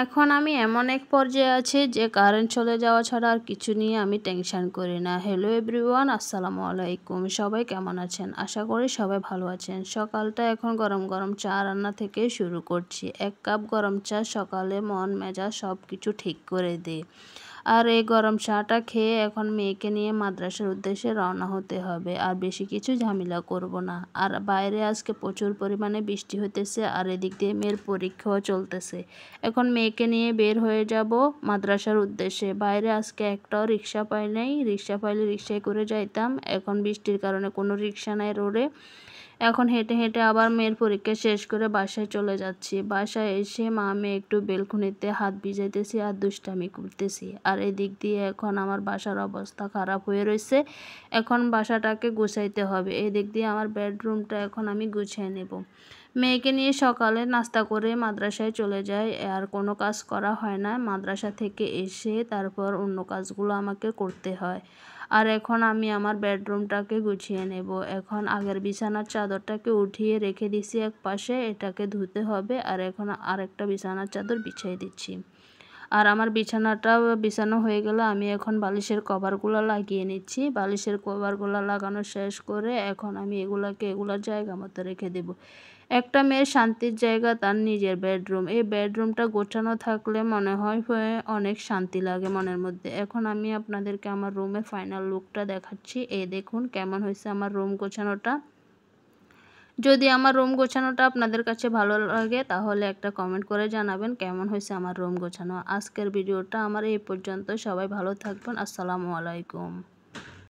এখন আমি এমন এক পর্যায়ে আছি যে কারেন্ট চলে যাওয়া ছাড়া আর কিছু নিয়ে আমি টেনশন করি না। হ্যালো এভরিওয়ান, আসসালামু আলাইকুম। সবাই কেমন আছেন? আশা করি সবাই ভালো আছেন। সকালটা এখন গরম গরম চা রান্না থেকে শুরু করছি। 1 কাপ গরম চা সকালে মন মেজাজ সব কিছু ঠিক করে দেয়। আর এই গরম চাটা খেয়ে এখন মেয়েকে নিয়ে মাদ্রাসার উদ্দেশ্যে রওনা হতে হবে। আর বেশি কিছু ঝামেলা করব না। আর বাইরে আজকে প্রচুর পরিমাণে বৃষ্টি হইতেছে, আর এদিক দিয়ে মেয়ের পরীক্ষাও চলতেছে। এখন মেয়েকে নিয়ে বের হয়ে যাব মাদ্রাসার উদ্দেশ্যে। বাইরে আজকে একটাও রিক্সা পাই নাই। রিক্সা পাইলে রিক্সায় করে যাইতাম। এখন বৃষ্টির কারণে কোনো রিক্সা নাই রোডে। এখন হেঁটে হেঁটে আবার মেয়ের পরীক্ষা শেষ করে বাসায় চলে যাচ্ছি। বাসায় এসে মা মেয়ে একটু বেলকুনিতে হাত ভিজাইতেছি আর দুষ্টামি করতেছি। আর এদিক দিয়ে এখন আমার বাসার অবস্থা খারাপ হয়ে রয়েছে। এখন বাসাটাকে গুছাইতে হবে। এদিক দিয়ে আমার বেডরুমটা এখন আমি গুছিয়ে নেব। মেয়েকে নিয়ে সকালে নাস্তা করে মাদ্রাসায় চলে যাই। আর কোনো কাজ করা হয় না। মাদ্রাসা থেকে এসে তারপর অন্য কাজগুলো আমাকে করতে হয়। আর এখন আমি আমার বেডরুমটাকে গুছিয়ে নেব। এখন আগের বিছানার চাদরটাকে উঠিয়ে রেখে দিছি এক পাশে, এটাকে ধুতে হবে। আর এখন আরেকটা বিছানার চাদর বিছিয়ে দিচ্ছি। আর আমার বিছানাটাও বিছানো হয়ে গেল। আমি এখন বালিশের কভারগুলো লাগিয়ে নিচ্ছি। বালিশের কভারগুলো লাগানো শেষ করে এখন আমি এগুলার জায়গা মতো রেখে দেব। একটা মেয়ের শান্তির জায়গা তার নিজের বেডরুম। এই বেডরুমটা গোছানো থাকলে মনে হয় অনেক শান্তি লাগে মনের মধ্যে। এখন আমি আপনাদেরকে আমার রুমের ফাইনাল লুকটা দেখাচ্ছি। এই দেখুন কেমন হয়েছে আমার রুম গোছানোটা। যদি আমার রুম গোছানোটা আপনাদের কাছে ভালো লাগে তাহলে একটা কমেন্ট করে জানাবেন কেমন হয়েছে আমার রুম গোছানো। আজকের ভিডিওটা আমার এই পর্যন্ত। সবাই ভালো থাকবেন। আসসালামু আলাইকুম।